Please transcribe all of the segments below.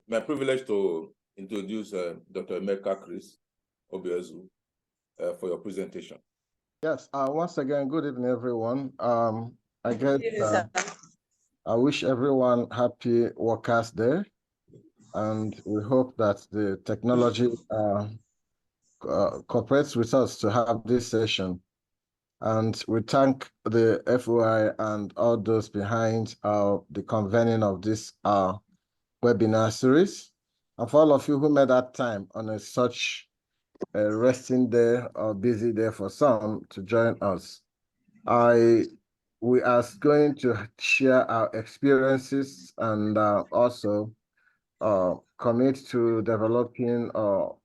My privilege to introduce Dr. Emeka Chris Obiezu for your presentation. Yes, once again, good evening, everyone. I guess I wish everyone happy Workers' Day, and we hope that the technology cooperates with us to have this session. And we thank the FOI and all those behind the convening of this webinar series. And for all of you who made that time on such a resting day or busy day for some to join us. We are going to share our experiences and also commit to developing or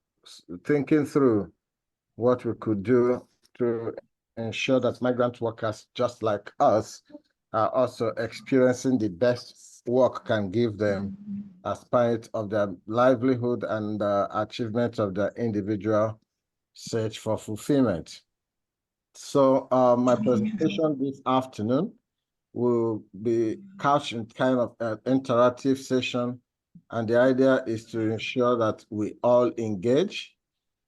thinking through what we could do to ensure that migrant workers just like us are also experiencing the best work can give them as part of their livelihood and achievement of their individual search for fulfillment. So my presentation this afternoon will be couched in kind of an interactive session, and the idea is to ensure that we all engage.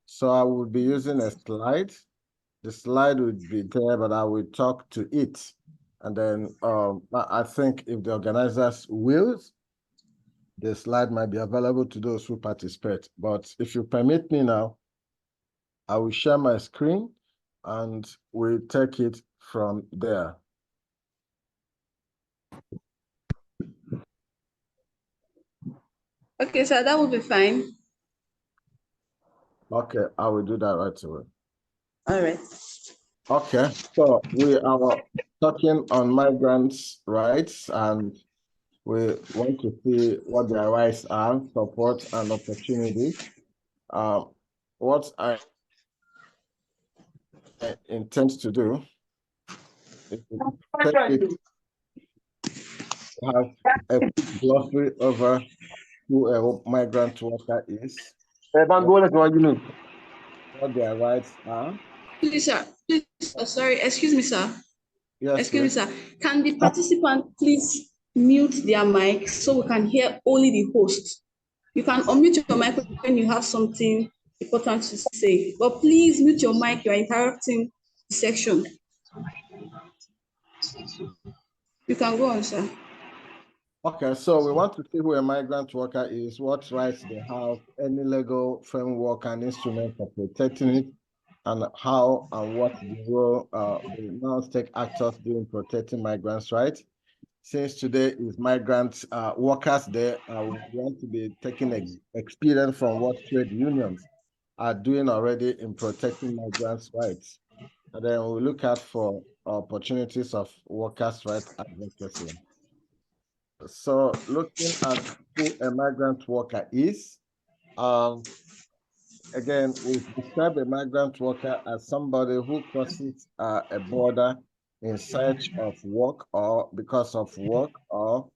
So I will be using a slide. The slide will be there, but I will talk to it. And then I think if the organizers will, the slide might be available to those who participate. But if you permit me now, I will share my screen and we'll take it from there. Okay, sir, that will be fine. Okay, I will do that right away. All right. Okay, so we are talking on migrants' rights, and we want to see what their rights are, support, and opportunity. What I intend to do is to take it, have a quick glossary over who a migrant worker is, what their rights are. Please, sir. Please, sorry. Excuse me, sir. Yes, Excuse me, please. sir. Can the participant please mute their mic so we can hear only the host? You can unmute your mic when you have something important to say, but please mute your mic. You are interrupting the section. You can go on, sir. Okay, so we want to see who a migrant worker is, what rights they have, any legal framework and instrument for protecting it, and how and what the role the non-state actors do in protecting migrants' rights. Since today is Migrant Workers' Day, we want to be taking experience from what trade unions are doing already in protecting migrants' rights. And then we'll look out for opportunities of workers' rights advocacy. So looking at who a migrant worker is, again, we describe a migrant worker as somebody who crosses a border in search of work or because of work, or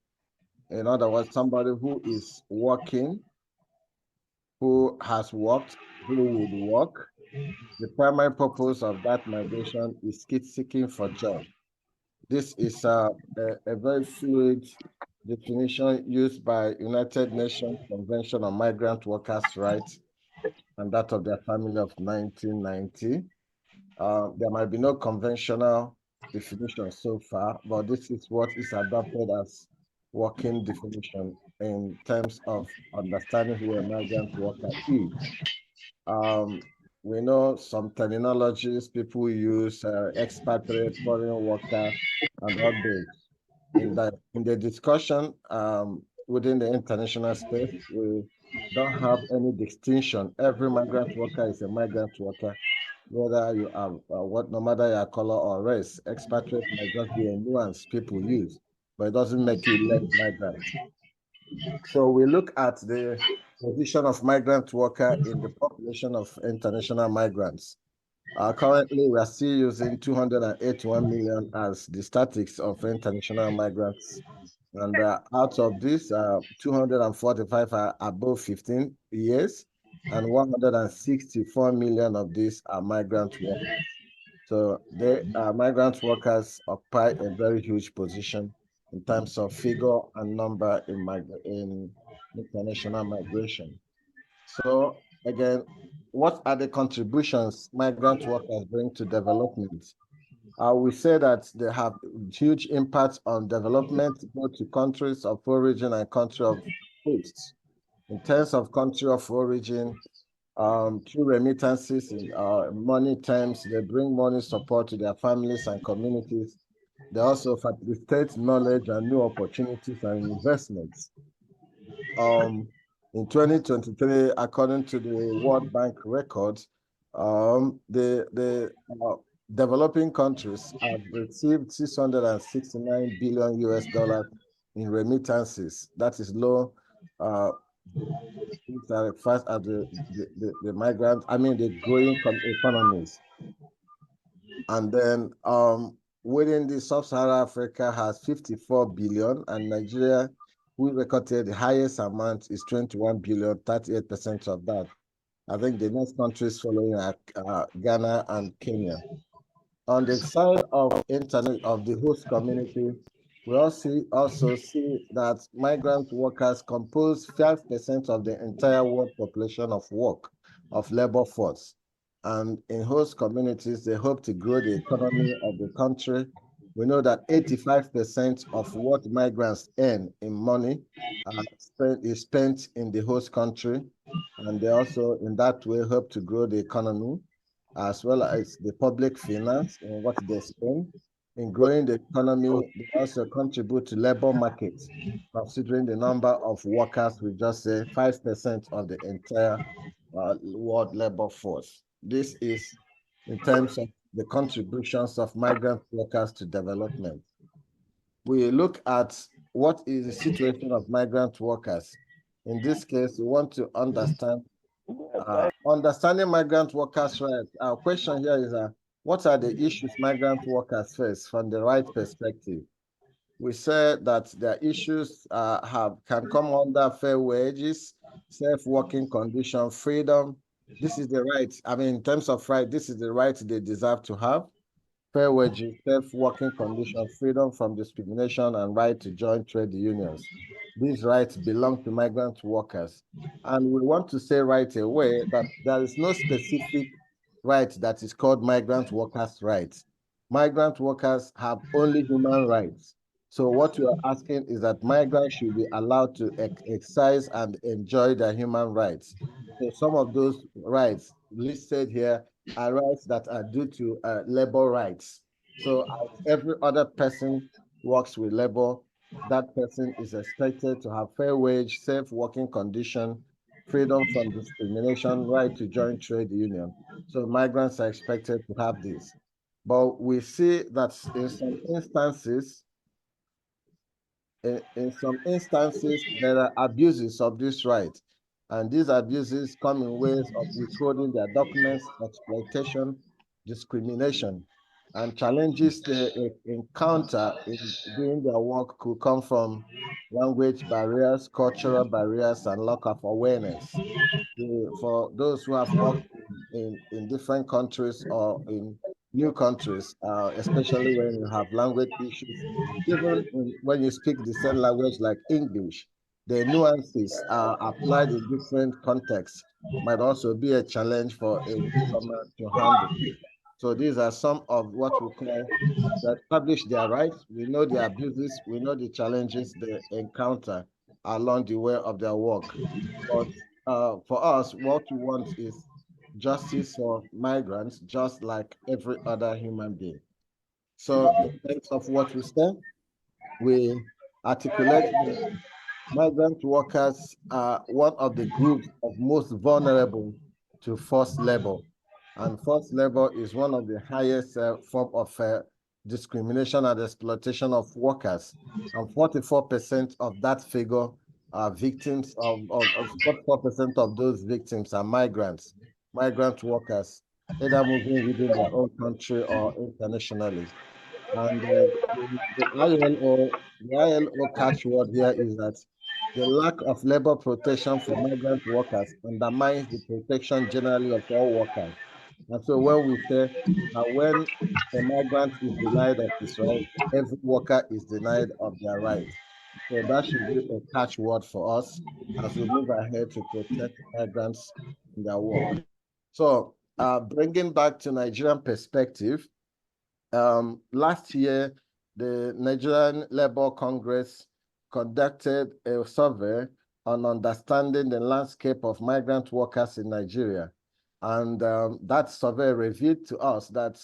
in other words, somebody who is working, who has worked, who would work. The primary purpose of that migration is seeking for jobs. This is a very fluid definition used by United Nations Convention on Migrant Workers' Rights and that of their family of 1990. There might be no conventional definition so far, but this is what is adopted as working definition in terms of understanding who a migrant worker is. We know some terminologies people use, expatriate, foreign worker, and others. In the discussion within the international space, we don't have any distinction. Every migrant worker is a migrant worker, whether you are no matter your color or race. Expatriate might just be a nuance people use, but it doesn't make you less migrant. So we look at the position of migrant worker in the population of international migrants. Currently, we are still using 281 million as the statistics of international migrants. And out of this, 245 are above 15 years, and 164 million of these are migrant workers. So migrant workers occupy a very huge position in terms of figure and number in international migration. So again, what are the contributions migrant workers bring to development? We say that they have huge impact on development, both to countries of origin and country of host. In terms of country of origin, through remittances in money terms, they bring money support to their families and communities. They also facilitate knowledge and new opportunities and investments. In 2023, according to the World Bank records, the developing countries have received 669 billion US dollars in remittances. That is low. Things are fast at the migrant, the growing economies. And then within the sub-Saharan Africa has 54 billion, and Nigeria, who recorded the highest amount, is 21 billion, 38% of that. I think the next countries following are Ghana and Kenya. On the side of internet of the host community, we also see that migrant workers compose 5% of the entire world population of labor force. And in host communities, they hope to grow the economy of the country. We know that 85% of what migrants earn in money is spent in the host country. And they also, in that way, hope to grow the economy, as well as the public finance and what they spend. In growing the economy, they also contribute to labor markets, considering the number of workers, we just say 5% of the entire world labor force. This is in terms of the contributions of migrant workers to development. We look at what is the situation of migrant workers. In this case, we want to understand understanding migrant workers' rights. Our question here is, what are the issues migrant workers face from the right perspective? We say that their issues can come under fair wages, safe working condition, freedom. This is the right. In terms of right, this is the right they deserve to have. Fair wages, safe working conditions, freedom from discrimination, and right to join trade unions. These rights belong to migrant workers. And we want to say right away that there is no specific right that is called migrant workers' rights. Migrant workers have only human rights. So what we are asking is that migrants should be allowed to exercise and enjoy their human rights. So some of those rights listed here are rights that are due to labor rights. So as every other person works with labor, that person is expected to have fair wage, safe working condition, freedom from discrimination, right to join trade union. So migrants are expected to have this. But we see that in some instances, there are abuses of this right. And these abuses come in ways of withholding their documents, exploitation, discrimination, and challenges they encounter in doing their work could come from language barriers, cultural barriers, and lack of awareness. For those who have worked in different countries or in new countries, especially when you have language issues, even when you speak the same language like English, the nuances are applied in different contexts might also be a challenge for a newcomer to handle. So these are some of what we call to establish their rights. We know the abuses, we know the challenges they encounter along the way of their work. But for us, what we want is justice for migrants, just like every other human being. So in terms of what we say, we articulate that migrant workers are one of the groups of most vulnerable to forced labor. And forced labor is one of the highest form of discrimination and exploitation of workers. And 44% of that figure are victims of 44% of those victims are migrants, migrant workers, either moving within their own country or internationally. And the ILO catchword here is that the lack of labor protection for migrant workers undermines the protection generally of all workers. And so when we say when a migrant is denied of his right, every worker is denied of their rights. So that should be a catchword for us as we move ahead to protect migrants in their work. So bringing back to Nigerian perspective, last year, the Nigerian Labour Congress conducted a survey on understanding the landscape of migrant workers in Nigeria. And that survey revealed to us that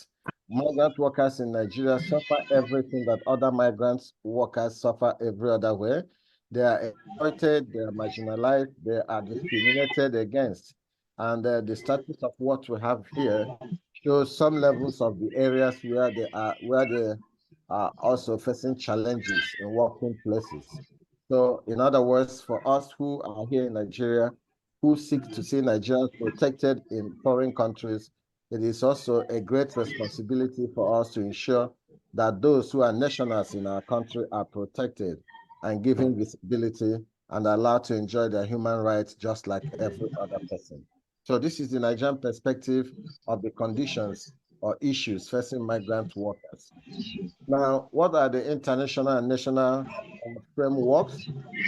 migrant workers in Nigeria suffer everything that other migrant workers suffer every other way. They are exploited, they are marginalized, they are discriminated against. And the status of what we have here shows some levels of the areas where they are also facing challenges in working places. So in other words, for us who are here in Nigeria, who seek to see Nigerians protected in foreign countries, it is also a great responsibility for us to ensure that those who are nationals in our country are protected and given visibility and allowed to enjoy their human rights just like every other person. So this is the Nigerian perspective of the conditions or issues facing migrant workers. Now, what are the international and national frameworks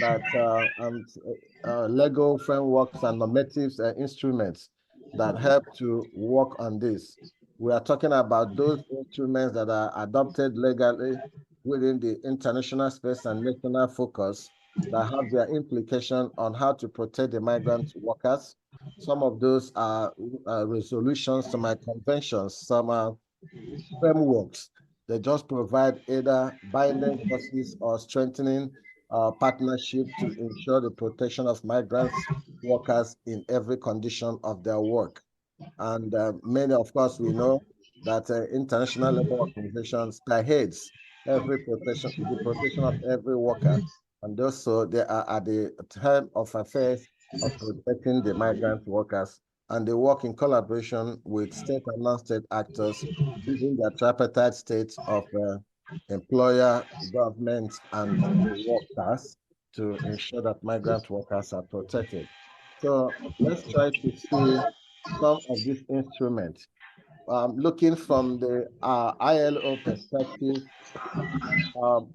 and legal frameworks and normatives and instruments that help to work on this? We are talking about those instruments that are adopted legally within the international space and national focus that have their implication on how to protect the migrant workers. Some of those are resolutions, some are conventions, some are frameworks. They just provide either binding forces or strengthening partnership to ensure the protection of migrants workers in every condition of their work. And many, of course, we know that International Labour Organization spearheads the protection of every worker. And also they are at the helm of affairs of protecting the migrant workers. And they work in collaboration with state and non-state actors within their tripartite states of employer, government, and the workers to ensure that migrant workers are protected. So let's try to see some of these instruments. Looking from the ILO perspective,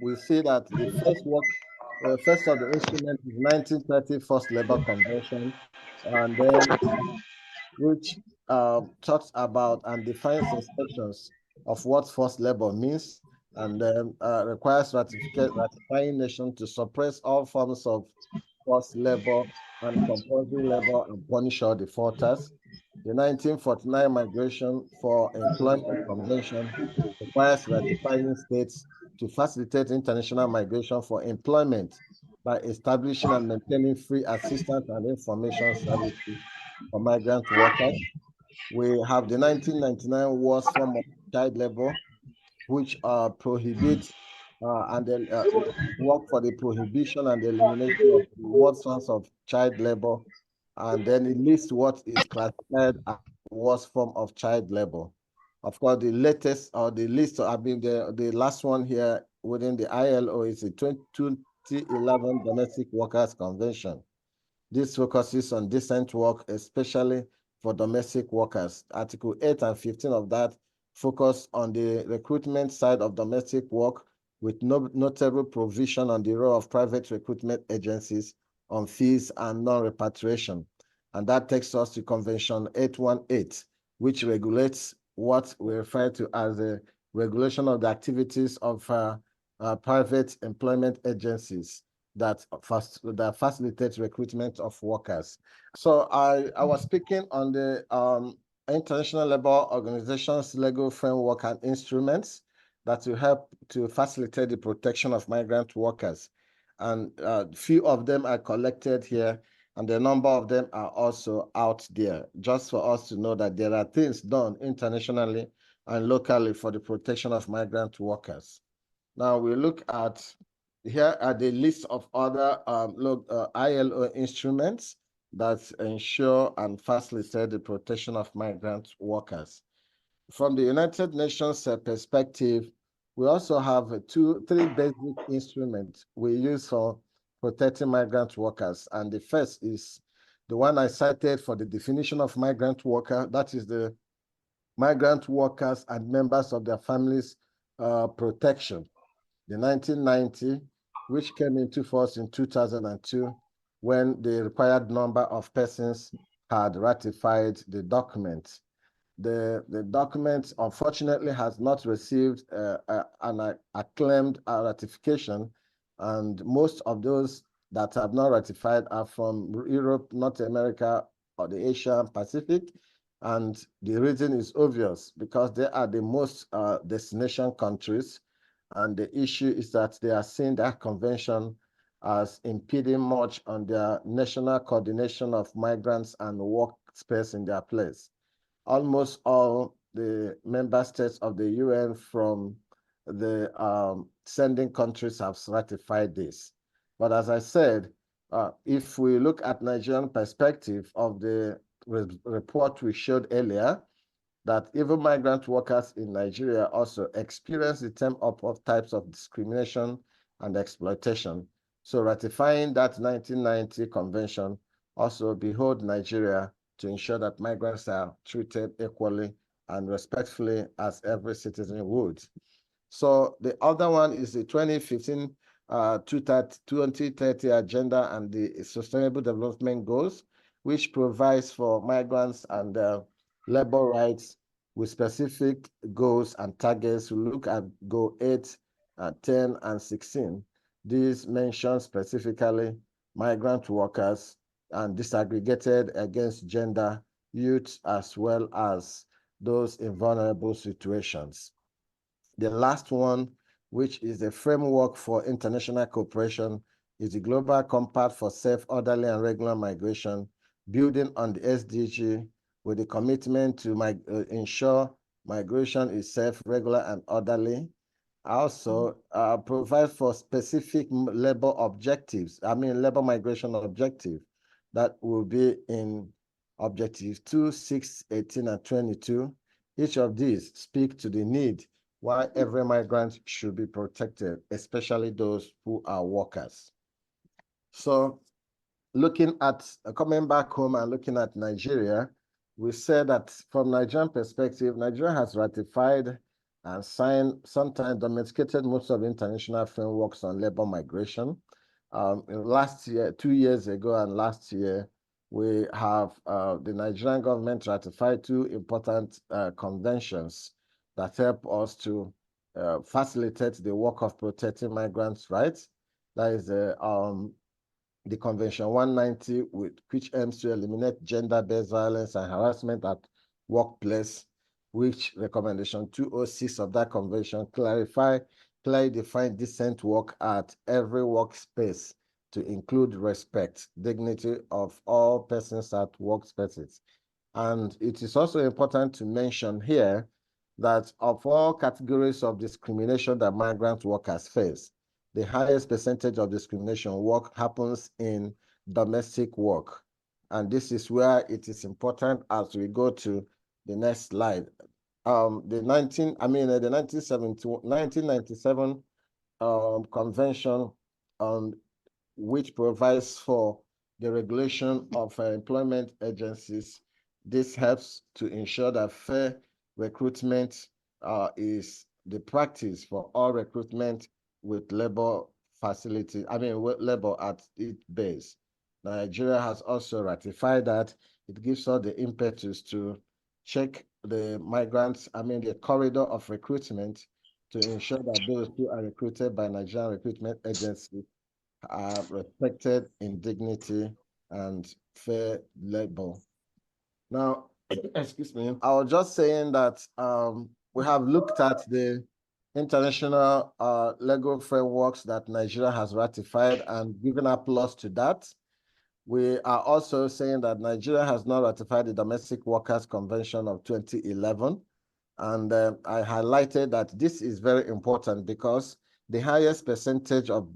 we see that the first of the instrument is 1930 Forced Labor Convention, and then which talks about and defines inspections of what forced labor means, and then requires ratifying nations to suppress all forms of forced labor and compulsory labor and punish all defaulters. The 1949 Migration for Employment Convention requires ratifying states to facilitate international migration for employment by establishing and maintaining free assistance and information services for migrant workers. We have the 1999 worst form of child labor, which prohibits and then work for the prohibition and the elimination of the worst forms of child labor, and then it lists what is classified as the worst form of child labor. Of course, the latest or the list, the last one here within the ILO is the 2011 Domestic Workers Convention. This focuses on decent work, especially for domestic workers. Article 8 and 15 of that focus on the recruitment side of domestic work with notable provision on the role of private recruitment agencies on fees and non-repatriation. And that takes us to Convention 818, which regulates what we refer to as a regulation of the activities of private employment agencies that facilitates recruitment of workers. So I was speaking on the International Labour Organization's legal framework and instruments that will help to facilitate the protection of migrant workers. And few of them are collected here, and a number of them are also out there, just for us to know that there are things done internationally and locally for the protection of migrant workers. Now we look at, here are the list of other ILO instruments that ensure and facilitate the protection of migrant workers. From the United Nations perspective, we also have three basic instruments we use for protecting migrant workers. And the first is the one I cited for the definition of migrant worker. That is the migrant workers and members of their families' protection. The 1990, which came into force in 2002, when the required number of persons had ratified the document. The document, unfortunately, has not received an acclaimed ratification, and most of those that have not ratified are from Europe, North America, or the Asia Pacific. And the reason is obvious, because they are the most destination countries. And the issue is that they are seeing that convention as impeding much on their national coordination of migrants and workspace in their place. Almost all the member states of the UN from the sending countries have ratified this. But as I said, if we look at Nigerian perspective of the report we showed earlier, that even migrant workers in Nigeria also experience the same types of discrimination and exploitation. So ratifying that 1990 convention also behold Nigeria to ensure that migrants are treated equally and respectfully as every citizen would. So the other one is the 2015 2030 Agenda and the Sustainable Development Goals, which provides for migrants and labor rights with specific goals and targets. We look at Goal 8, 10, and 16. These mention specifically migrant workers and disaggregated against gender, youth, as well as those in vulnerable situations. The last one, which is the framework for international cooperation, is the Global Compact for Safe, Orderly, and Regular Migration, building on the SDG with the commitment to ensure migration is safe, regular, and orderly. Also, provide for specific labor objectives, labor migration objective that will be in Objectives 2, 6, 18, and 22. Each of these speak to the need why every migrant should be protected, especially those who are workers. So looking at, coming back home and looking at Nigeria, we said that from Nigerian perspective, Nigeria has ratified and signed, sometimes domesticated most of the international frameworks on labor migration. Last year, 2 years ago and last year, we have the Nigerian government ratified 2 important conventions that help us to facilitate the work of protecting migrants' rights. That is the Convention 190, which aims to eliminate gender-based violence and harassment at workplace, which recommendation 206 of that convention clearly define decent work at every workspace to include respect, dignity of all persons at workspaces. And it is also important to mention here that of all categories of discrimination that migrant workers face, the highest percentage of discrimination work happens in domestic work. And this is where it is important as we go to the next slide. The 1997 convention which provides for the regulation of employment agencies. This helps to ensure that fair recruitment is the practice for all recruitment with labor facility, with labor at its base. Nigeria has also ratified that. It gives us the impetus to check the migrants, the corridor of recruitment to ensure that those who are recruited by Nigerian Recruitment Agency are respected in dignity and fair labor. Now, excuse me, I was just saying that we have looked at the international legal frameworks that Nigeria has ratified and given applause to that. We are also saying that Nigeria has not ratified the Domestic Workers Convention of 2011. And I highlighted that this is very important because the highest percentage of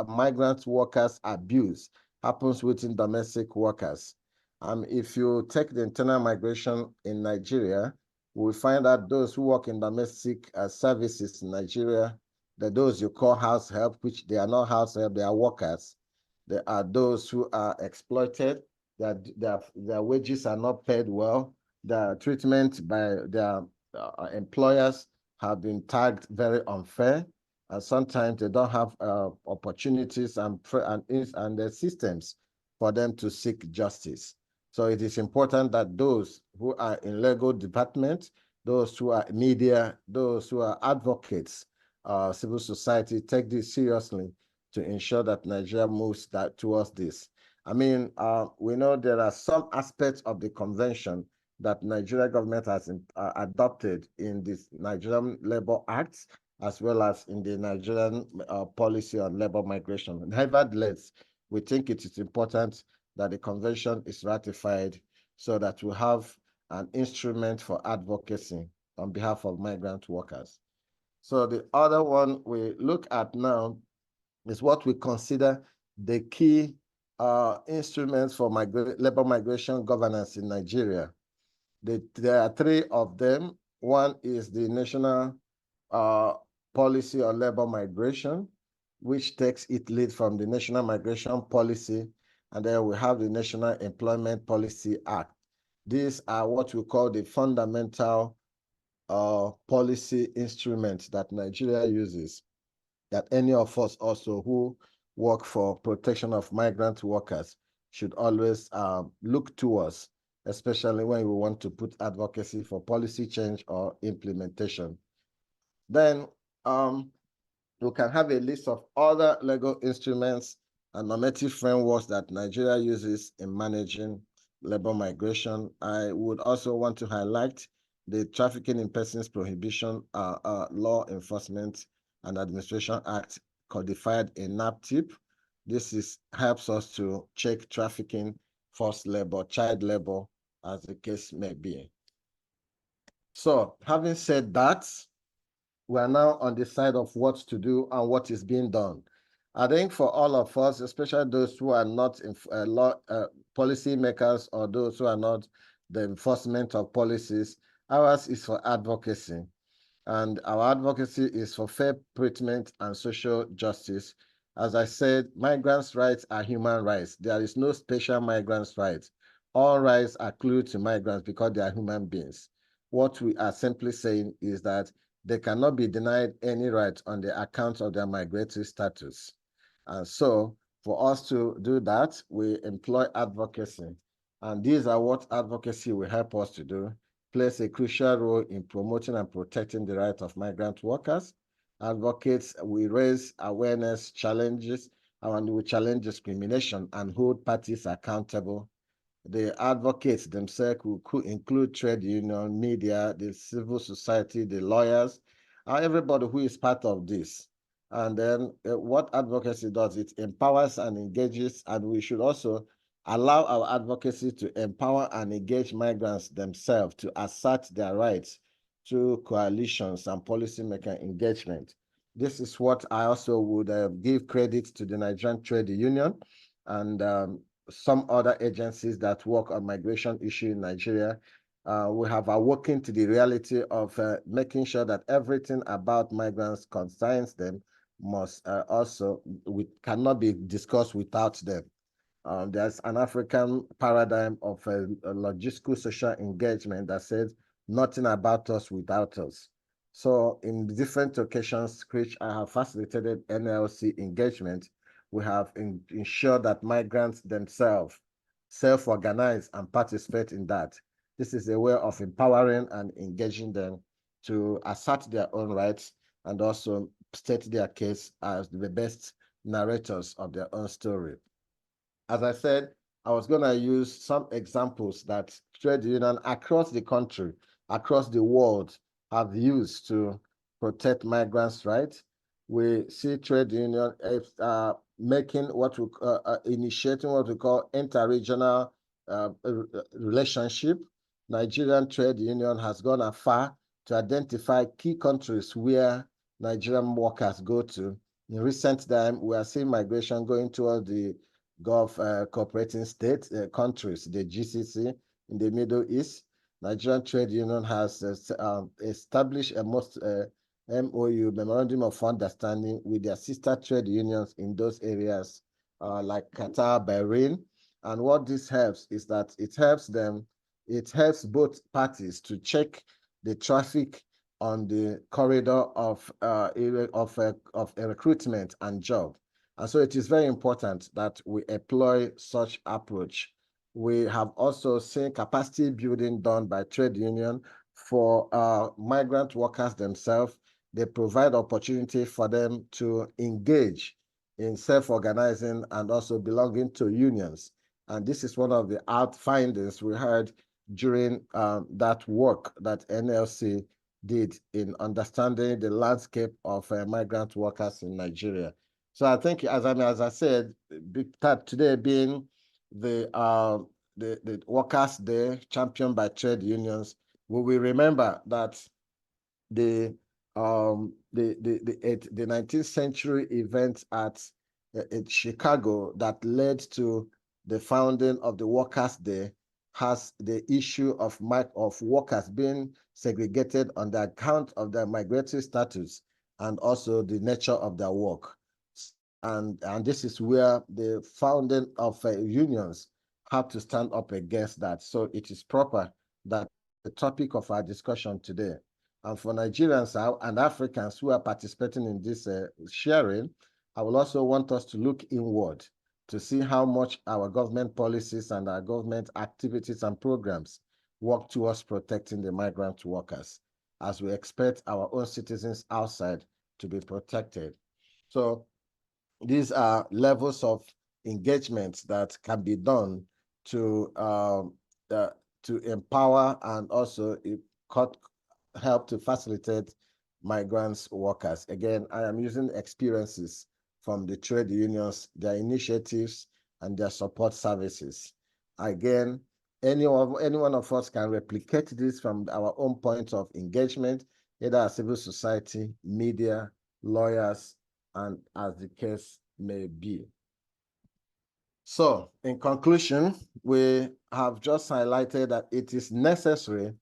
migrant workers abuse happens within domestic workers. If you take the internal migration in Nigeria, we find that those who work in domestic services in Nigeria, that those you call house help, which they are not house help, they are workers. There are those who are exploited, their wages are not paid well, The treatment by their employers have been tagged very unfair, and sometimes they don't have opportunities and the systems for them to seek justice. So it is important that those who are in legal department, those who are media, those who are advocates, civil society, take this seriously to ensure that Nigeria moves towards this. I mean, we know there are some aspects of the convention that Nigeria government has adopted in this Nigerian Labor Act, as well as in the Nigerian policy on labor migration. Nevertheless, we think it is important that the convention is ratified so that we have an instrument for advocacy on behalf of migrant workers. So the other one we look at now is what we consider the key instruments for labor migration governance in Nigeria. There are three of them. One is the National Policy on Labor Migration, which takes its lead from the National Migration Policy, and then we have the National Employment Policy Act. These are what we call the fundamental policy instruments that Nigeria uses, that any of us also who work for protection of migrant workers should always look towards, especially when we want to put advocacy for policy change or implementation. Then we can have a list of other legal instruments and normative frameworks that Nigeria uses in managing labor migration. I would also want to highlight the Trafficking in Persons Prohibition Law Enforcement and Administration Act codified in NAPTIP. This helps us to check trafficking, forced labor, child labor, as the case may be. So having said that, we are now on the side of what to do and what is being done. I think for all of us, especially those who are not policy makers or those who are not the enforcement of policies, ours is for advocacy. And our advocacy is for fair treatment and social justice. As I said, migrants' rights are human rights. There is no special migrants' rights. All rights are accrued to migrants because they are human beings. What we are simply saying is that they cannot be denied any right on the account of their migratory status. And so for us to do that, we employ advocacy. And these are what advocacy will help us to do. Plays a crucial role in promoting and protecting the rights of migrant workers. Advocates, we raise awareness challenges, and we challenge discrimination and hold parties accountable. The advocates themselves could include trade union, media, the civil society, the lawyers, everybody who is part of this. And then what advocacy does, it empowers and engages, and we should also allow our advocacy to empower and engage migrants themselves to assert their rights through coalitions and policymaker engagement. This is what I also would give credit to the Nigerian Trade Union and some other agencies that work on migration issue in Nigeria. We have awoken to the reality of making sure that everything about migrants concerns them must cannot be discussed without them. There's an African paradigm of a logistical social engagement that says nothing about us without us. So in different occasions, which I have facilitated NLC engagement, we have ensured that migrants themselves self-organize and participate in that. This is a way of empowering and engaging them to assert their own rights and also state their case as the best narrators of their own story. As I said, I was going to use some examples that trade unions across the country, across the world, have used to protect migrants' rights. We see trade union making initiating what we call interregional relationship. Nigerian Trade Union has gone afar to identify key countries where Nigerian workers go to. In recent time, we are seeing migration going towards the Gulf cooperating states, countries, the GCC in the Middle East. Nigerian Trade Union has established a MOU, Memorandum of Understanding, with their sister trade unions in those areas like Qatar, Bahrain. And what this helps is that it helps them It helps both parties to check the traffic on the corridor of a recruitment and job. And so it is very important that we employ such approach. We have also seen capacity building done by trade union for migrant workers themselves. They provide opportunity for them to engage in self-organizing and also belonging to unions. And this is one of the out findings we heard during that work that NLC did in understanding the landscape of migrant workers in Nigeria. So I think, as I said, today being the Workers' Day championed by trade unions, we will remember that the 19th century event at Chicago that led to the founding of the Workers' Day has the issue of workers being segregated on the account of their migratory status and also the nature of their work. And this is where the founding of unions have to stand up against that. So it is proper that the topic of our discussion today, and for Nigerians and Africans who are participating in this sharing, I will also want us to look inward to see how much our government policies and our government activities and programs work towards protecting the migrant workers, as we expect our own citizens outside to be protected. So these are levels of engagement that can be done to empower and also help to facilitate migrants workers. Again, I am using experiences from the trade unions, their initiatives, and their support services. Again, any one of us can replicate this from our own point of engagement, either as civil society, media, lawyers, and as the case may be. So, in conclusion, we have just highlighted that it is necessary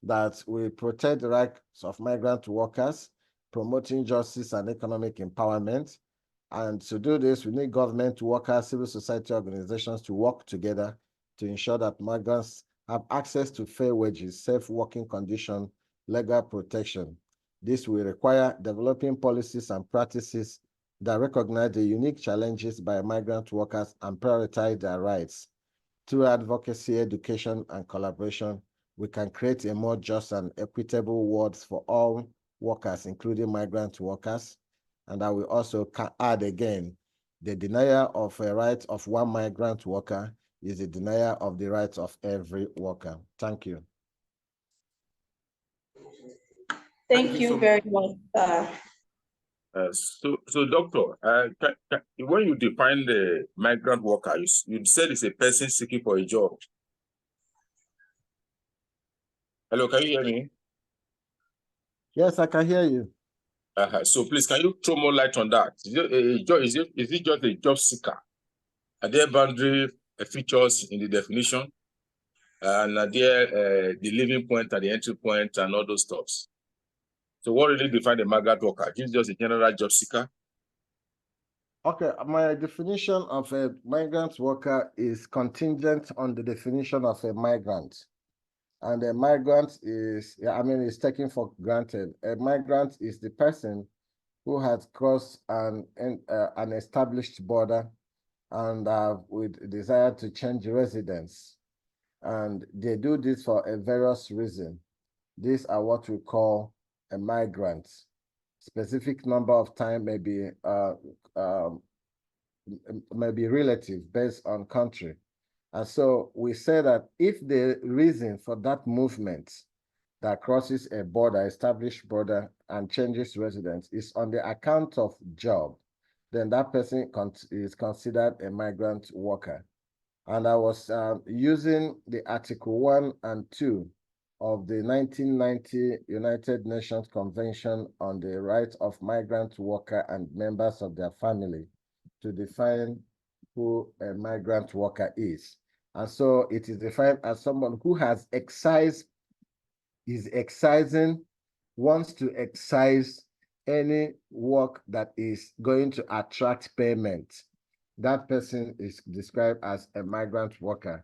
that we protect the rights of migrant workers, promoting justice and economic empowerment. And to do this, we need government workers, civil society organizations to work together to ensure that migrants have access to fair wages, safe working conditions, legal protection. This will require developing policies and practices that recognize the unique challenges by migrant workers and prioritize their rights. Through advocacy, education, and collaboration, we can create a more just and equitable world for all workers, including migrant workers. And I will also add again, the denial of a right of one migrant worker is the denial of the rights of every worker. Thank you. Thank you very much. So doctor, when you define the migrant worker, you said it's a person seeking for a job. Hello, can you hear me? Yes, I can hear you. So please, can you throw more light on that? Is it just a job seeker? Are there boundary features in the definition? And are there the living point and the entry point and all those stuffs? So what really defines a migrant worker? Is it just a general job seeker? Okay, my definition of a migrant worker is contingent on the definition of a migrant. And a migrant is, is taken for granted. A migrant is the person who has crossed an established border and with desire to change residence. And they do this for a various reason. These are what we call a migrant. Specific number of time may be relative based on country. And so we say that if the reason for that movement that crosses a border, established border, and changes residence is on the account of job, then that person is considered a migrant worker. And I was using the Article 1 and 2 of the 1990 United Nations Convention on the Rights of Migrant Worker and Members of their Family to define who a migrant worker is. And so it is defined as someone who has wants to excise any work that is going to attract payment. That person is described as a migrant worker.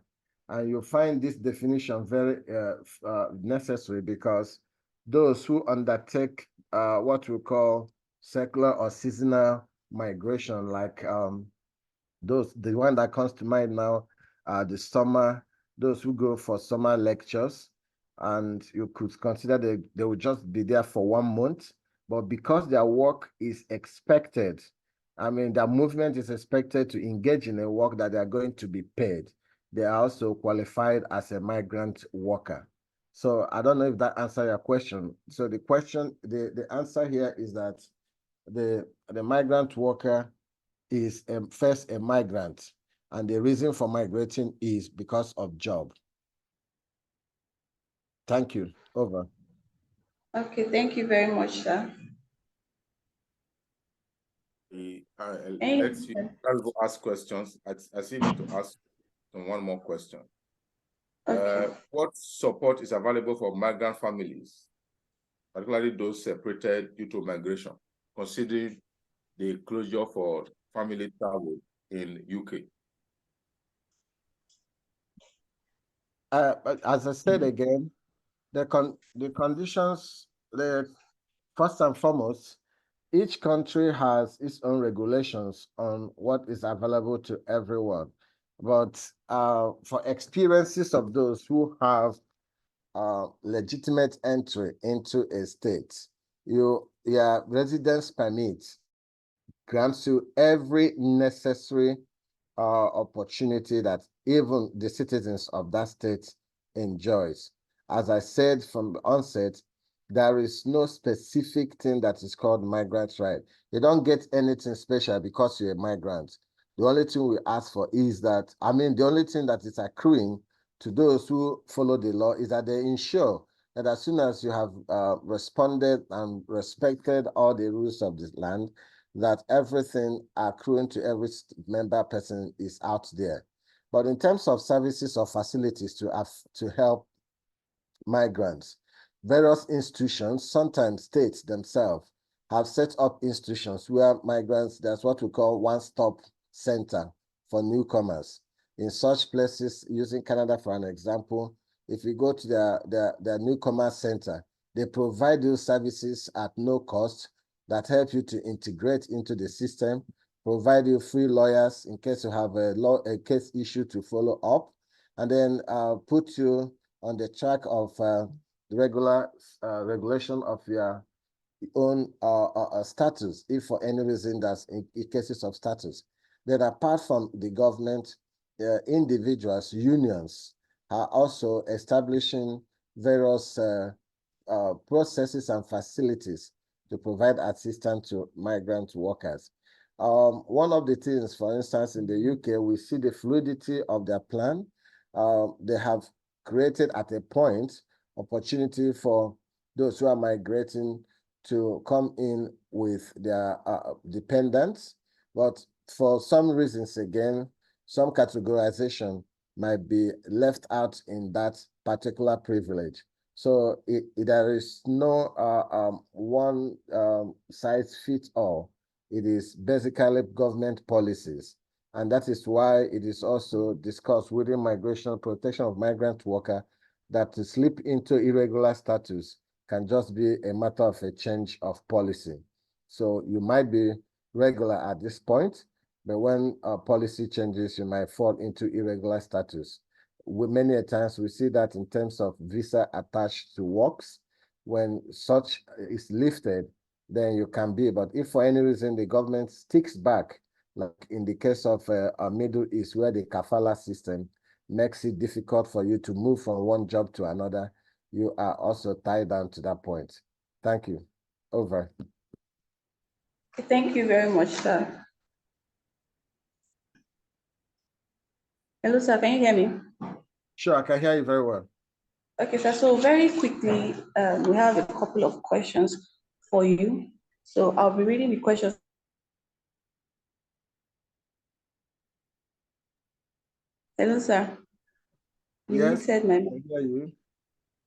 And you find this definition very necessary, because those who undertake what we call secular or seasonal migration, like the one that comes to mind now, the summer, those who go for summer lectures, and you could consider they will just be there for 1 month, but because their work is expected, I mean, their movement is expected to engage in a work that they are going to be paid, they are also qualified as a migrant worker. So I don't know if that answers your question. So the question, the answer here is that the migrant worker is first a migrant, and the reason for migrating is because of job. Thank you. Over. Okay, thank you very much, sir. Let's go ask questions. I still need to ask one more question. Okay. What support is available for migrant families, particularly those separated due to migration, considering the closure for family travel in UK? As I said again, the conditions, first and foremost, each country has its own regulations on what is available to everyone. But for experiences of those who have legitimate entry into a state, your residence permit grants you every necessary opportunity that even the citizens of that state enjoys. As I said from the onset, there is no specific thing that is called migrant right. You don't get anything special because you're a migrant. The only thing we ask for is that, the only thing that is accruing to those who follow the law is that they ensure that as soon as you have responded and respected all the rules of the land, that everything accruing to every member person is out there. But in terms of services or facilities to help migrants, various institutions, sometimes states themselves, have set up institutions where migrants, that's what we call one-stop center for newcomers. In such places, using Canada for an example, if you go to their newcomer center, they provide those services at no cost that help you to integrate into the system, provide you free lawyers in case you have a case issue to follow up, and then put you on the track of regular regulation of your own status, if for any reason that's in cases of status. Then apart from the government, individuals, unions are also establishing various processes and facilities to provide assistance to migrant workers. One of the things, for instance, in the UK, we see the fluidity of their plan. They have created at a point opportunity for those who are migrating to come in with their dependents, but for some reasons, again, some categorization might be left out in that particular privilege. So there is no one size fits all. It is basically government policies. And that is why it is also discussed within migration protection of migrant worker that to slip into irregular status can just be a matter of a change of policy. So you might be regular at this point, but when policy changes, you might fall into irregular status. Many a times we see that in terms of visa attached to works. When such is lifted, then you can be. But if for any reason the government sticks back, like in the case of Middle East, where the kafala system makes it difficult for you to move from one job to another, you are also tied down to that point. Thank you. Over. Thank you very much, sir. Hello, sir. Can you hear me? Sure, I can hear you very well. Okay, sir. So very quickly, we have a couple of questions for you. So I'll be reading the questions. Hello, sir. You Yes, muted my I mic. can hear you.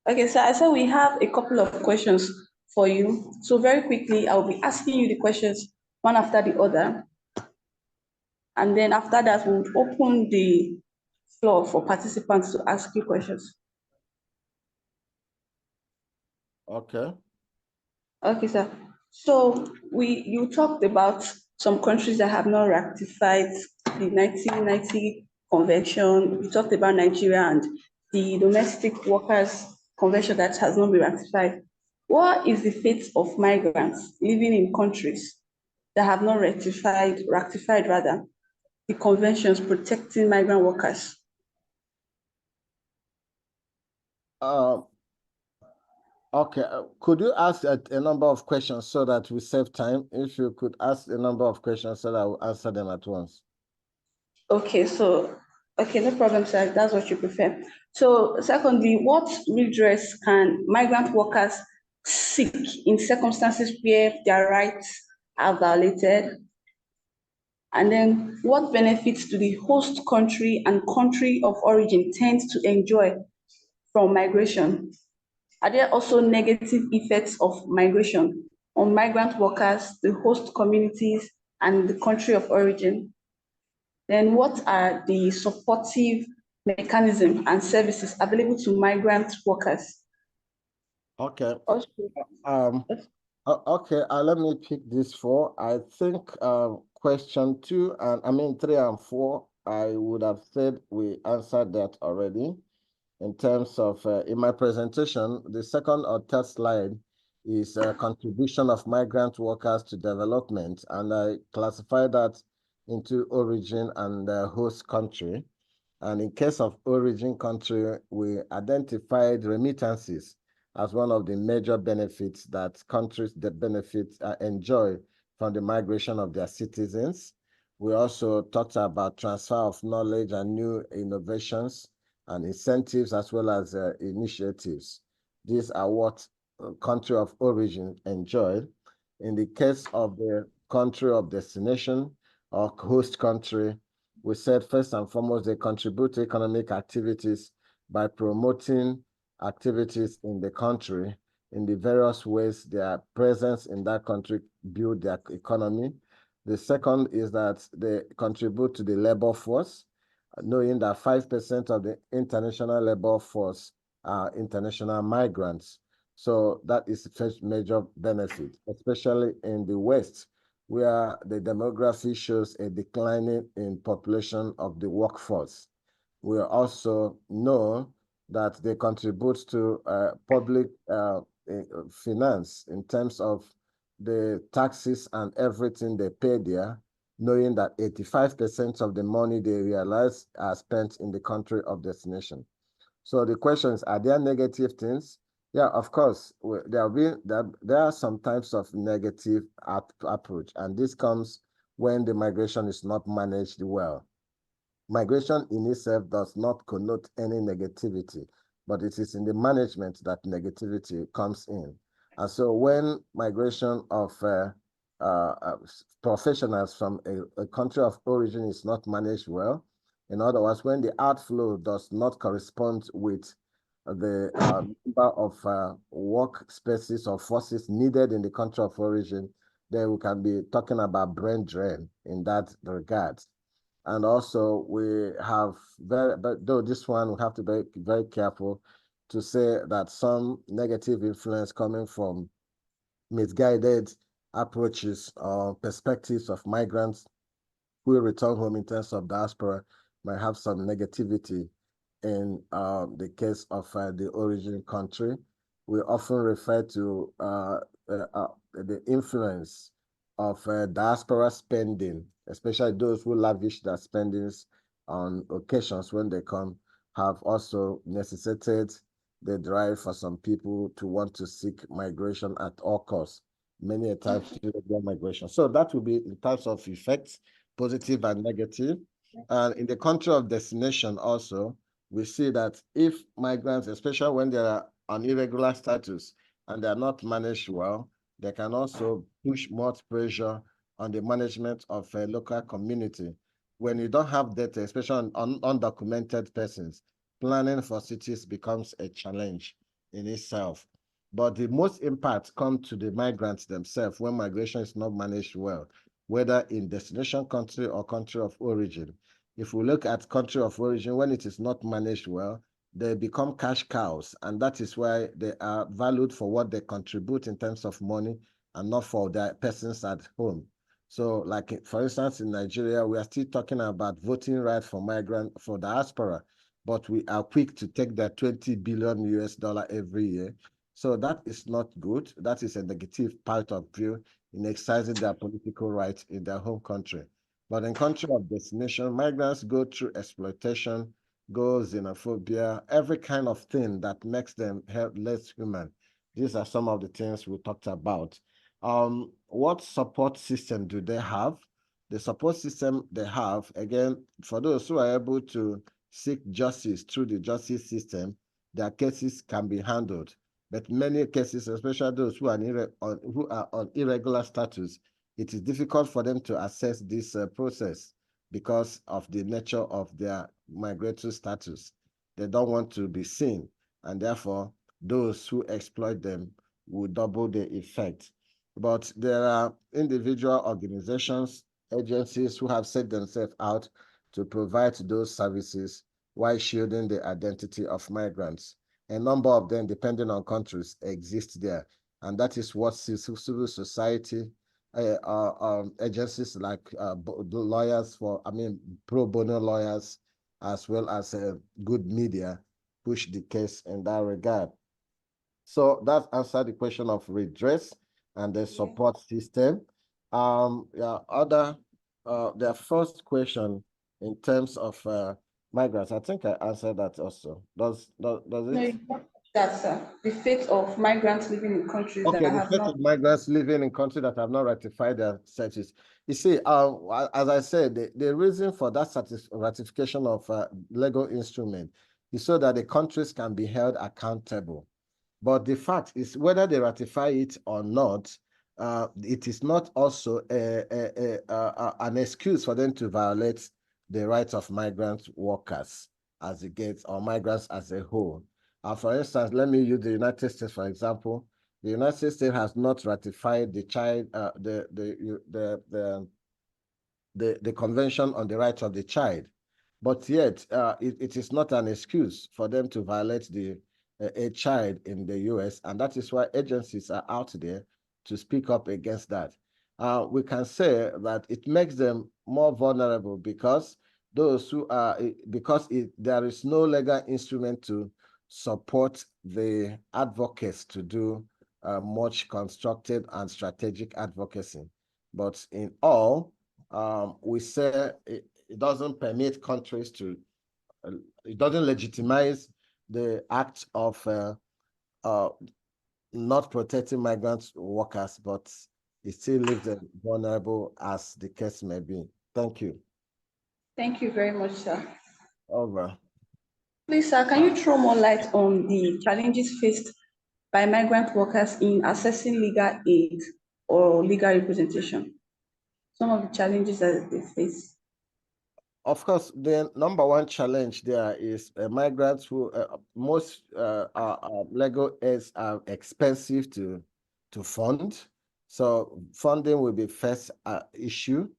Okay, sir. I said we have a couple of questions for you. So very quickly, I'll be asking you the questions one after the other. And then after that, we'll open the floor for participants to ask you questions. Okay. Okay, sir. So you talked about some countries that have not ratified the 1990 convention. We talked about Nigeria and the domestic workers convention that has not been ratified. What is the fate of migrants living in countries that have not ratified rather, the conventions protecting migrant workers? Okay, could you ask a number of questions so that we save time? If you could ask a number of questions so that I will answer them at once. Okay, no problem, sir. That's what you prefer. So, secondly, what redress can migrant workers seek in circumstances where their rights are violated? And then, what benefits do the host country and country of origin tend to enjoy from migration? Are there also negative effects of migration on migrant workers, the host communities, and the country of origin? Then what are the supportive mechanisms and services available to migrant workers? Okay. Also, Okay, let me pick this four. I think question 2 and 3 and 4, I would have said we answered that already. In terms of, in my presentation, the second or third slide is a contribution of migrant workers to development, and I classify that into origin and host country. And in case of origin country, we identified remittances as one of the major benefits that countries that enjoy from the migration of their citizens. We also talked about transfer of knowledge and new innovations and incentives as well as initiatives. These are what country of origin enjoyed. In the case of the country of destination or host country, we said first and foremost, they contribute to economic activities by promoting activities in the country in the various ways their presence in that country build their economy. The second is that they contribute to the labor force, knowing that 5% of the international labor force are international migrants. So that is the first major benefit, especially in the West, where the demography shows a declining in population of the workforce. We also know that they contribute to public finance in terms of the taxes and everything they pay there, knowing that 85% of the money they realize are spent in the country of destination. So the question is, are there negative things? Yeah, of course, there are some types of negative approach, and this comes when the migration is not managed well. Migration in itself does not connote any negativity, but it is in the management that negativity comes in. And so when migration of professionals from a country of origin is not managed well, in other words, when the outflow does not correspond with the number of work spaces or forces needed in the country of origin, then we can be talking about brain drain in that regard. And also we have but though this one we have to be very careful to say that some negative influence coming from misguided approaches or perspectives of migrants who return home in terms of diaspora might have some negativity in the case of the origin country. We often refer to the influence of diaspora spending, especially those who lavish their spendings on occasions when they come, have also necessitated the drive for some people to want to seek migration at all costs, many a time irregular migration. So that will be in terms of effects, positive and negative. And in the country of destination also, we see that if migrants, especially when they are on irregular status and they are not managed well, they can also push more pressure on the management of a local community. When you don't have data, especially on undocumented persons, planning for cities becomes a challenge in itself. But the most impact comes to the migrants themselves when migration is not managed well, whether in destination country or country of origin. If we look at country of origin, when it is not managed well, they become cash cows, and that is why they are valued for what they contribute in terms of money and not for their persons at home. So, like for instance, in Nigeria, we are still talking about voting rights for migrant, for diaspora, but we are quick to take that 20 billion US dollar every year. So that is not good. That is a negative part of view in exercising their political rights in their home country. But in country of destination, migrants go through exploitation, go xenophobia, every kind of thing that makes them less human. These are some of the things we talked about. What support system do they have? The support system they have, again, for those who are able to seek justice through the justice system, their cases can be handled. But many cases, especially those who are on irregular status, it is difficult for them to access this process because of the nature of their migratory status. They don't want to be seen, and therefore those who exploit them will double the effect. But there are individual organizations, agencies who have set themselves out to provide those services while shielding the identity of migrants. A number of them, depending on countries, exist there. And that is what civil society agencies like lawyers pro bono lawyers, as well as good media, push the case in that regard. So that answered the question of redress and the support system. Their first question in terms of migrants, I think I answered that also. Does it? No, that's the fate of migrants living in countries that Okay, the have fate not. of migrants living in countries that have not ratified their statutes. You see, as I said, the reason for that ratification of legal instrument is so that the countries can be held accountable. But the fact is, whether they ratify it or not, it is not also an excuse for them to violate the rights of migrant workers as it gets, or migrants as a whole. For instance, let me use the United States, for example. The United States has not ratified the Convention on the Rights of the Child, but yet it is not an excuse for them to violate a child in the US, and that is why agencies are out there to speak up against that. We can say that it makes them more vulnerable because there is no legal instrument to support the advocates to do much constructive and strategic advocacy. But in all, we say it doesn't permit countries to, it doesn't legitimize the act of not protecting migrant workers, but it still leaves them vulnerable as the case may be. Thank you. Thank you very much, sir. Over. Please, sir, can you throw more light on the challenges faced by migrant workers in accessing legal aid or legal representation? Some of the challenges that they face. Of course, the number one challenge there is migrants who most legal aids are expensive to fund. So funding will be first issue.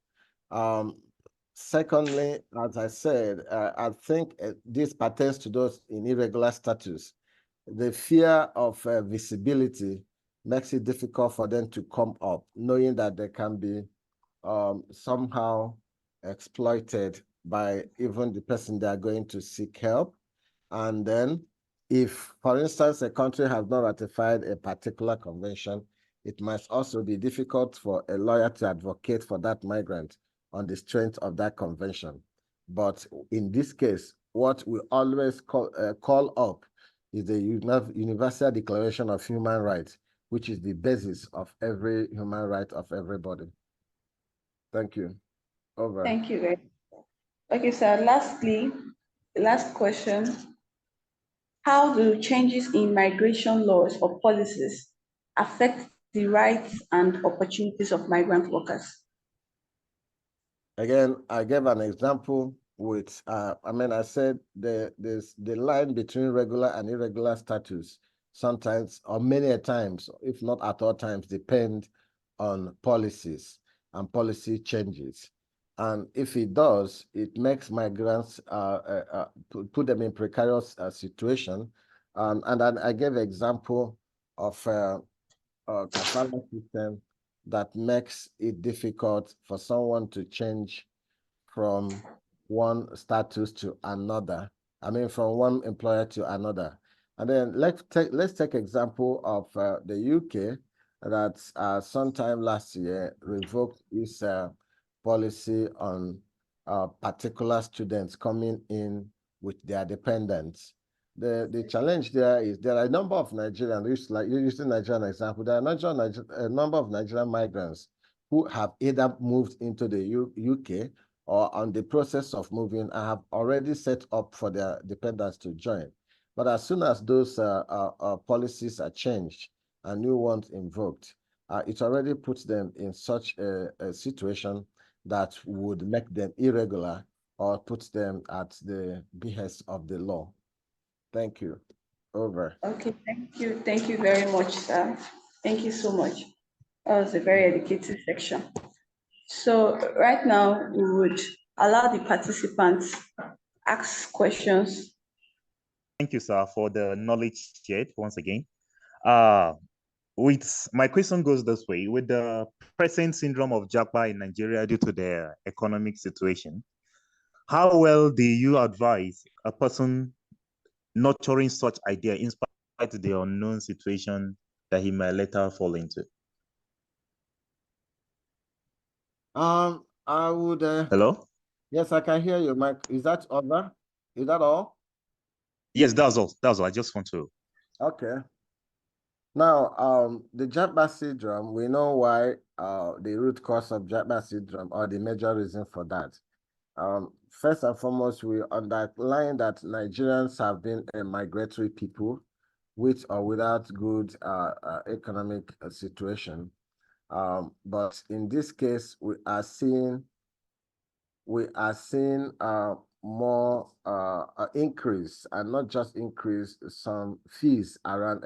Secondly, as I said, I think this pertains to those in irregular status. The fear of visibility makes it difficult for them to come up, knowing that they can be somehow exploited by even the person they are going to seek help. And then if, for instance, a country has not ratified a particular convention, it must also be difficult for a lawyer to advocate for that migrant on the strength of that convention. But in this case, what we always call up is the Universal Declaration of Human Rights, which is the basis of every human right of everybody. Thank you. Over. Thank you very much. Okay, sir. Lastly, the last question. How do changes in migration laws or policies affect the rights and opportunities of migrant workers? Again, I gave an example with, I said the line between regular and irregular status sometimes, or many times, if not at all times, depend on policies and policy changes. And if it does, it makes migrants put them in precarious situation. And then I gave an example of a kafala system that makes it difficult for someone to change from one status to another. I mean, from one employer to another. And then let's take example of the UK that sometime last year revoked its policy on particular students coming in with their dependents. The challenge there is there are a number of Nigerians, like using Nigerian example, there are a number of Nigerian migrants who have either moved into the UK or on the process of moving and have already set up for their dependents to join. But as soon as those policies are changed and new ones invoked, it already puts them in such a situation that would make them irregular or puts them at the behest of the law. Thank you. Over. Okay, thank you. Thank you very much, sir. Thank you so much. That was a very educative section. So right now, we would allow the participants ask questions. Thank you, sir, for the knowledge shared once again. With my question goes this way: with the present syndrome of Japa in Nigeria due to the economic situation, how well do you advise a person nurturing such idea in spite of the unknown situation that he might later fall into? I would. Hello? Yes, I can hear you, Mike. Is that over? Is that all? Yes, that's all. That's all. I just want to. Okay. Now, the Japa syndrome, we know why the root cause of Japa syndrome or the major reason for that. First and foremost, we underline that Nigerians have been a migratory people with or without good economic situation. But in this case, we are seeing more increase, and not just increase, some fees around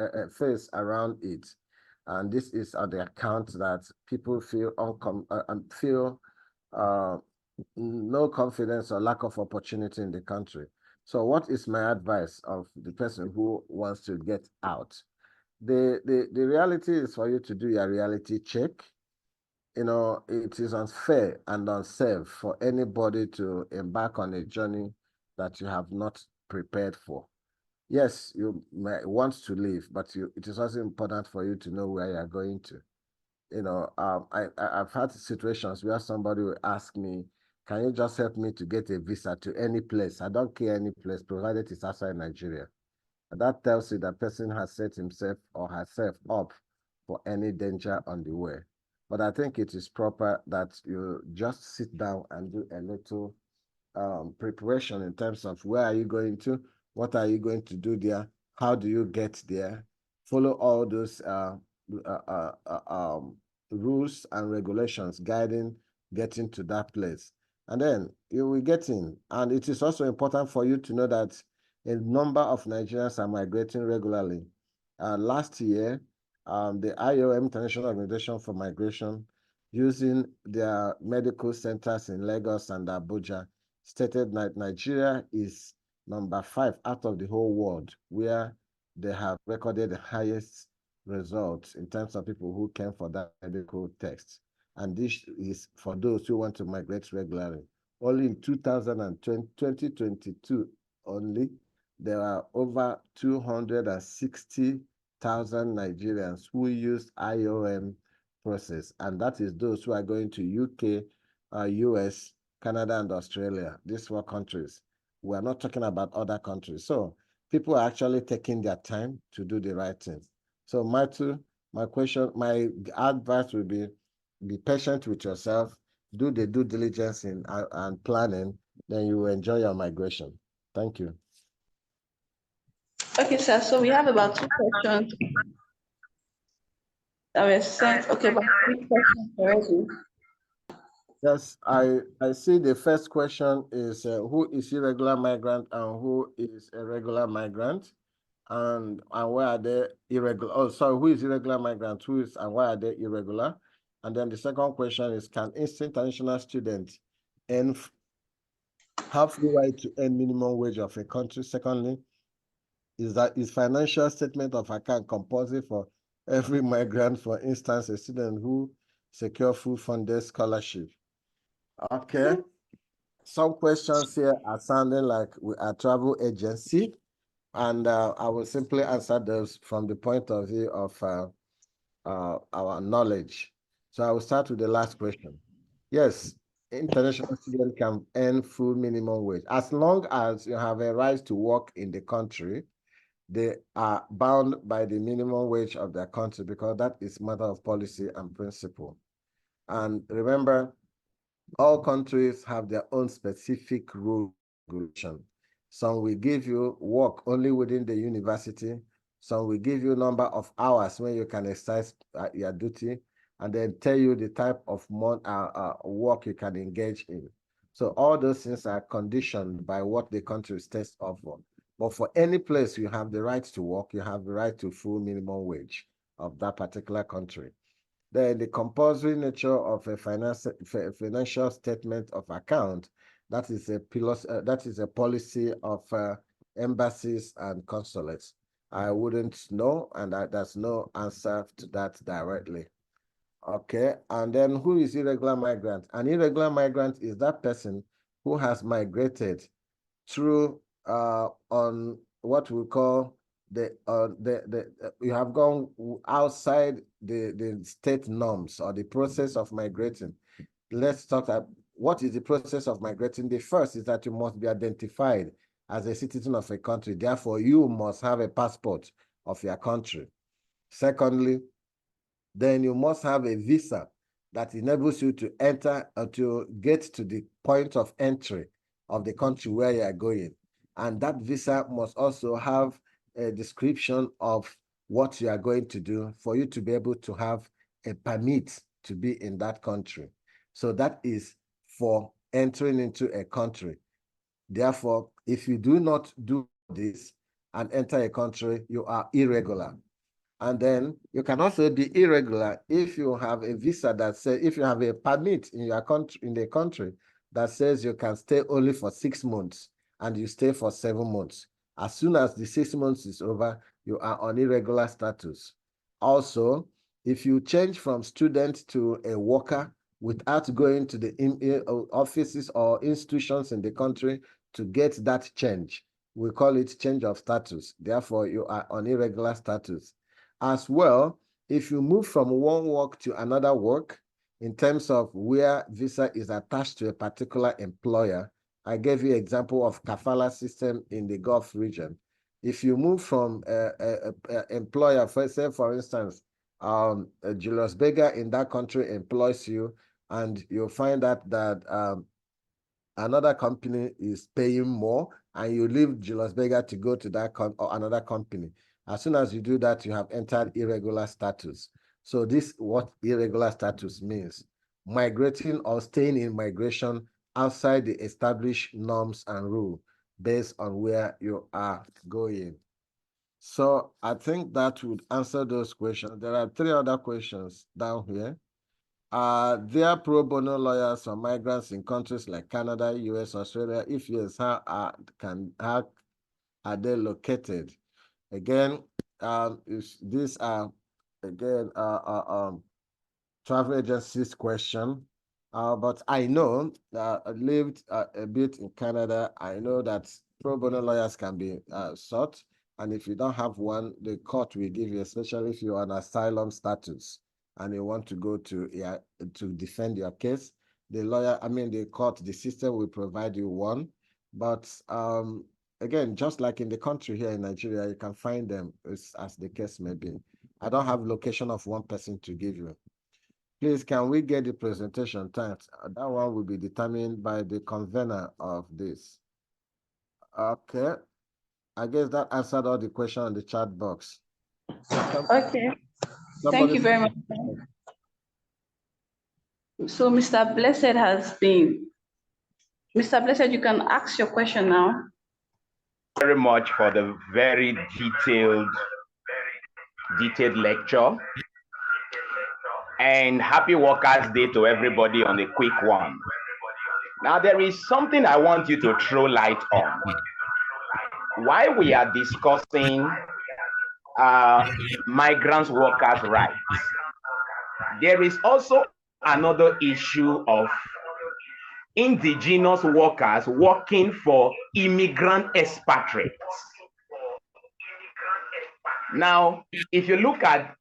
it, and this is on the account that people feel no confidence or lack of opportunity in the country. So what is my advice of the person who wants to get out? The reality is for you to do your reality check. You know, it is unfair and unsafe for anybody to embark on a journey that you have not prepared for. Yes, you may want to leave, but it is also important for you to know where you are going to. You know, I've had situations where somebody will ask me, can you just help me to get a visa to any place? I don't care any place, provided it's outside Nigeria. And that tells you that person has set himself or herself up for any danger on the way. But I think it is proper that you just sit down and do a little preparation in terms of where are you going to, what are you going to do there, how do you get there, follow all those rules and regulations guiding getting to that place. And then you will get in. And it is also important for you to know that a number of Nigerians are migrating regularly. Last year, the IOM, International Organization for Migration, using their medical centers in Lagos and Abuja, stated that Nigeria is number 5 out of the whole world where they have recorded the highest results in terms of people who came for that medical test. And this is for those who want to migrate regularly. Only in 2022 only, there are over 260,000 Nigerians who used IOM process, and that is those who are going to UK, US, Canada, and Australia, these 4 countries. We are not talking about other countries. So people are actually taking their time to do the right thing. So my advice would be patient with yourself, do the due diligence and planning, then you will enjoy your migration. Thank you. Okay, sir. So we have about 2 questions that were sent. Okay, about 3 questions already. Yes, I see the first question is who is irregular migrant and who is a regular migrant, and where are they irregular? Oh, sorry, who is irregular migrant? Who is and why are they irregular? And then the second question is, can international students have full right to earn minimum wage of a country. Secondly, is financial statement of account compulsory for every migrant, for instance, a student who secure full funded scholarship. Okay. Some questions here are sounding like we are a travel agency, and I will simply answer those from the point of view of our knowledge. So I will start with the last question. Yes, international students can earn full minimum wage. As long as you have a right to work in the country, they are bound by the minimum wage of their country, because that is matter of policy and principle. And remember, all countries have their own specific rule regulation. Some will give you work only within the university. Some will give you number of hours when you can exercise your duty, and then tell you the type of work you can engage in. So all those things are conditioned by what the country states offer. But for any place you have the right to work, you have the right to full minimum wage of that particular country. Then the compulsory nature of a financial statement of account, that is a policy of embassies and consulates. I wouldn't know, and there's no answer to that directly. Okay, and then who is irregular migrant? An irregular migrant is that person who has migrated through on what we call you have gone outside the state norms or the process of migrating. Let's talk about what is the process of migrating. The first is that you must be identified as a citizen of a country. Therefore, you must have a passport of your country. Secondly, then you must have a visa that enables you to enter or to get to the point of entry of the country where you are going. And that visa must also have a description of what you are going to do for you to be able to have a permit to be in that country. So that is for entering into a country. Therefore, if you do not do this and enter a country, you are irregular. And then you can also be irregular if you have a visa that says, if you have a permit in your country, in the country, that says you can stay only for 6 months and you stay for 7 months. As soon as the 6 months is over, you are on irregular status. Also, if you change from student to a worker without going to the offices or institutions in the country to get that change, we call it change of status. Therefore, you are on irregular status. As well, if you move from one work to another work, in terms of where visa is attached to a particular employer, I gave you an example of kafala system in the Gulf region. If you move from an employer, for instance, Julius Berger in that country employs you, and you'll find out that another company is paying more, and you leave Julius Berger to go to that or another company. As soon as you do that, you have entered irregular status. So this is what irregular status means: migrating or staying in migration outside the established norms and rules based on where you are going. So I think that would answer those questions. There are 3 other questions down here. Are there pro bono lawyers for migrants in countries like Canada, US, Australia? If yes, how are they located? Again, these are again travel agencies question, but I know that I lived a bit in Canada. I know that pro bono lawyers can be sought, and if you don't have one, the court will give you, especially if you're on asylum status and you want to go to defend your case. The court, the system will provide you one, but again, just like in the country here in Nigeria, you can find them as the case may be. I don't have location of one person to give you. Please, can we get the presentation time? That one will be determined by the convener of this. Okay. I guess that answered all the questions on the chat box. Okay. Thank you very much. So Mr. Blessed has been. Mr. Blessed, you can ask your question now. Very much for the very detailed lecture, and happy Workers' Day to everybody on a quick one. Now, there is something I want you to throw light on. While we are discussing migrants workers' rights, there is also another issue of indigenous workers working for immigrant expatriates. Now, if you look at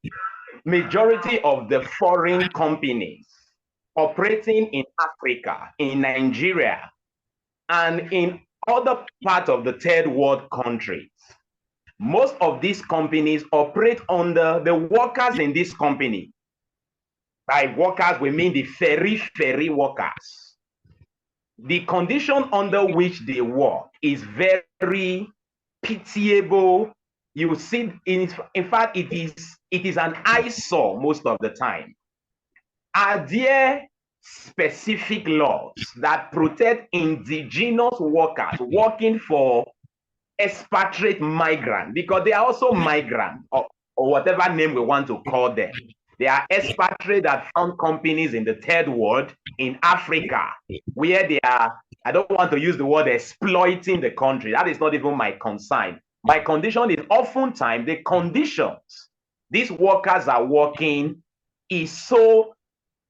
majority of the foreign companies operating in Africa, in Nigeria, and in other parts of the third world countries, most of these companies operate under the workers in this company. By workers, we mean the ferry workers. The condition under which they work is very pitiable. You see, in fact, it is an eyesore most of the time. Are there specific laws that protect indigenous workers working for expatriate migrant? Because they are also migrants, or whatever name we want to call them. They are expatriate that found companies in the third world, in Africa, where they are, I don't want to use the word exploiting the country. That is not even my concern. My condition is oftentimes the conditions these workers are working is so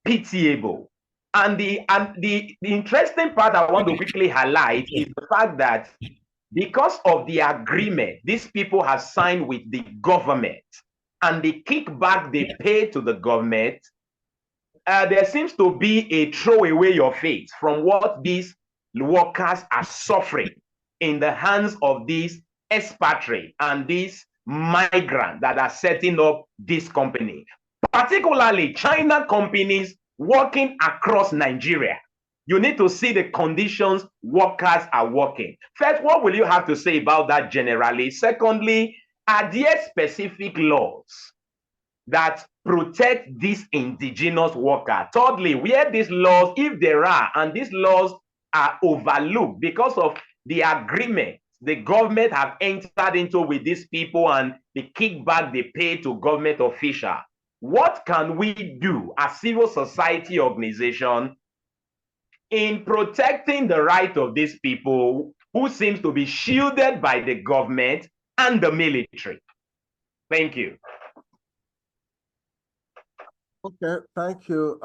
pitiable. And the interesting part I want to quickly highlight is the fact that because of the agreement these people have signed with the government and the kickback they pay to the government, there seems to be a throw away your face from what these workers are suffering in the hands of these expatriates and these migrants that are setting up this company, particularly China companies working across Nigeria. You need to see the conditions workers are working. First, what will you have to say about that generally? Secondly, are there specific laws that protect these indigenous workers? Thirdly, where these laws, if there are, and these laws are overlooked because of the agreement the government have entered into with these people and the kickback they pay to government officials, what can we do as civil society organization in protecting the right of these people who seems to be shielded by the government and the military? Thank you. Okay, thank you,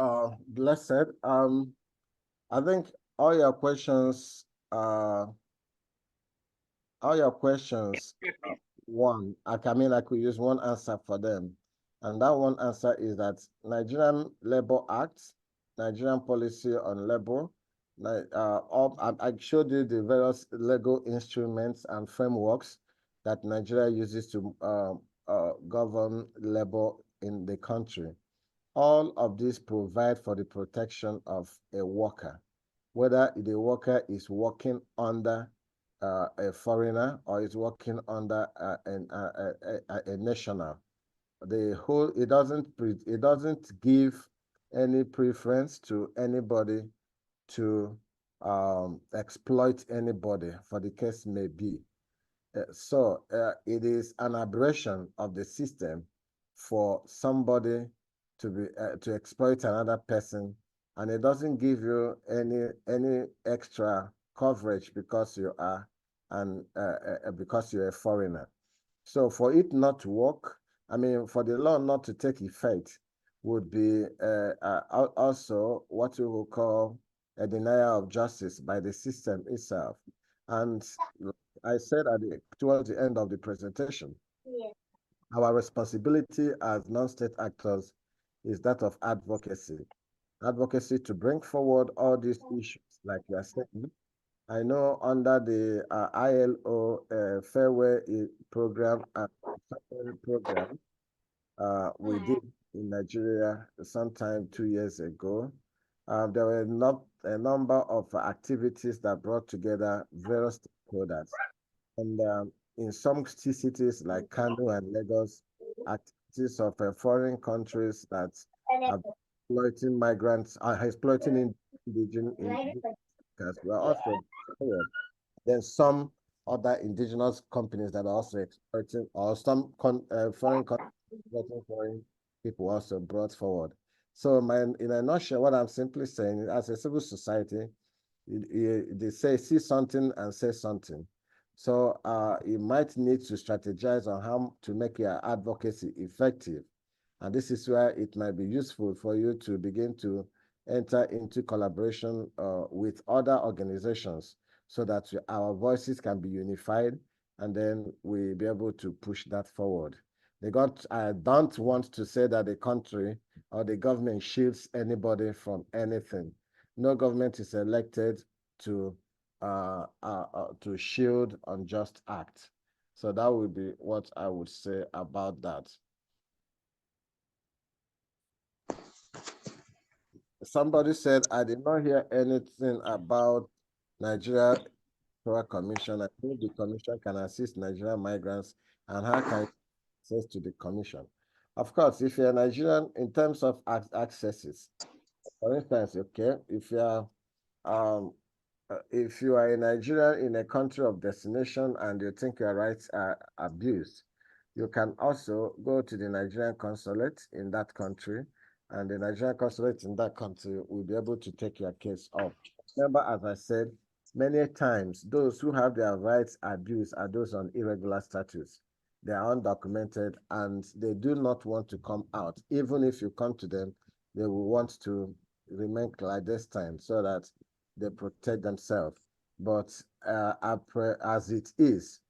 Blessed. I think all your questions, one, I could use one answer for them. And that one answer is that Nigerian Labor Act, Nigerian Policy on Labor, I showed you the various legal instruments and frameworks that Nigeria uses to govern labor in the country. All of these provide for the protection of a worker, whether the worker is working under a foreigner or is working under a national. It doesn't give any preference to anybody to exploit anybody, for the case may be. So it is an aberration of the system for somebody to exploit another person, and it doesn't give you any extra coverage because you are because you're a foreigner. So for it not to work, I mean, for the law not to take effect, would be also what we will call a denial of justice by the system itself. And I said towards the end of the presentation, our responsibility as non-state actors is that of advocacy. Advocacy to bring forward all these issues, like you are saying. I know under the ILO Fairway program we did in Nigeria sometime 2 years ago, there were not a number of activities that brought together various stakeholders. And in some cities like Kano and Lagos, activities of foreign countries that are exploiting migrants, are exploiting indigenous workers were also forward. Then some other indigenous companies that are also exploiting, or some foreign people also brought forward. So in a nutshell, what I'm simply saying is, as a civil society, They say see something and say something. So you might need to strategize on how to make your advocacy effective. And this is where it might be useful for you to begin to enter into collaboration with other organizations so that our voices can be unified, and then we'll be able to push that forward. I don't want to say that the country or the government shields anybody from anything. No government is elected to shield unjust acts. So that would be what I would say about that. Somebody said, I did not hear anything about Nigeria Commission. I think the commission can assist Nigerian migrants, and how can you access to the commission? Of course, if you're Nigerian, in terms of accesses, for instance, okay, if you are a Nigerian in a country of destination and you think your rights are abused, you can also go to the Nigerian consulate in that country, and the Nigerian consulate in that country will be able to take your case up. Remember, as I said, many times those who have their rights abused are those on irregular status. They are undocumented and they do not want to come out. Even if you come to them, they will want to remain clandestine so that they protect themselves. But as it is,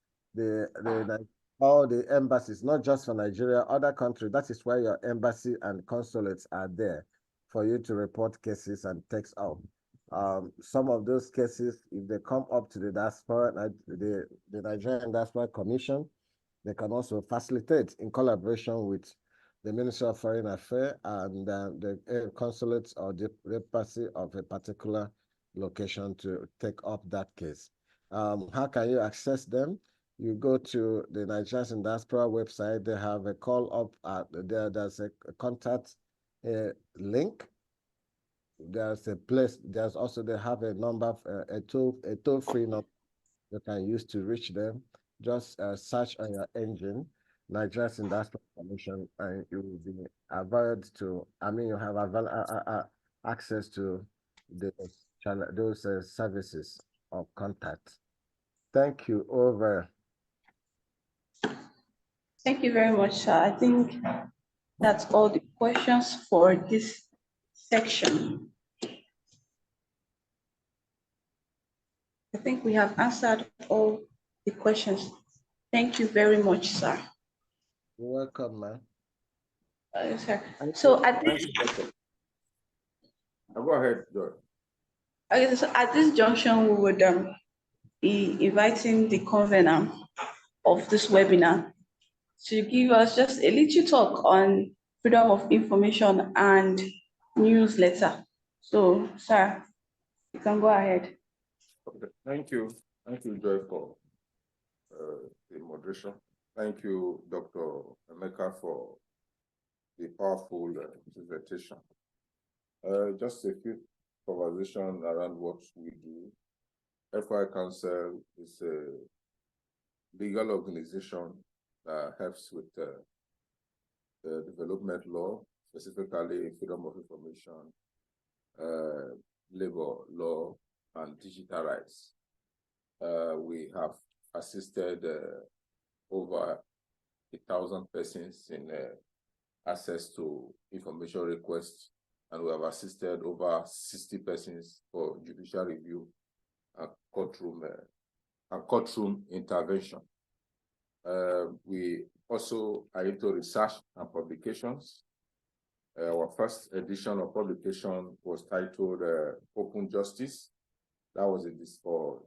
all the embassies, not just for Nigeria, other countries, that is why your embassy and consulates are there for you to report cases and text up. Some of those cases, if they come up to the diaspora, the Nigerian Diaspora Commission, they can also facilitate in collaboration with the Ministry of Foreign Affairs and the consulates or the embassy of a particular location to take up that case. How can you access them? You go to the Nigerians in Diaspora website. They have a call up there's a contact link. There's a place. There's also they have a number, a toll-free number you can use to reach them. Just search on your engine Nigerians in Diaspora Commission, and you will be avoid to. I mean, you have access to those services of contact. Thank you. Over. Thank you very much, sir. I think that's all the questions for this section. I think we have answered all the questions. Thank you very much, sir. You're welcome, man. Yes, sir. So at this, Go ahead, Joy. okay, so at this junction, we would be inviting the convener of this webinar to give us just a little talk on freedom of information and newsletter. So, sir, you can go ahead. Okay. Thank you, Joy, for the moderation. Thank you, Dr. Emeka, for the powerful presentation. Just a few conversation around what we do. FY Council is a legal organization that helps with the development law, specifically freedom of information, labor law, and digital rights. We have assisted over 1,000 persons in access to information requests, and we have assisted over 60 persons for judicial review and courtroom intervention. We also are into research and publications. Our first edition of publication was titled Open Justice. That was for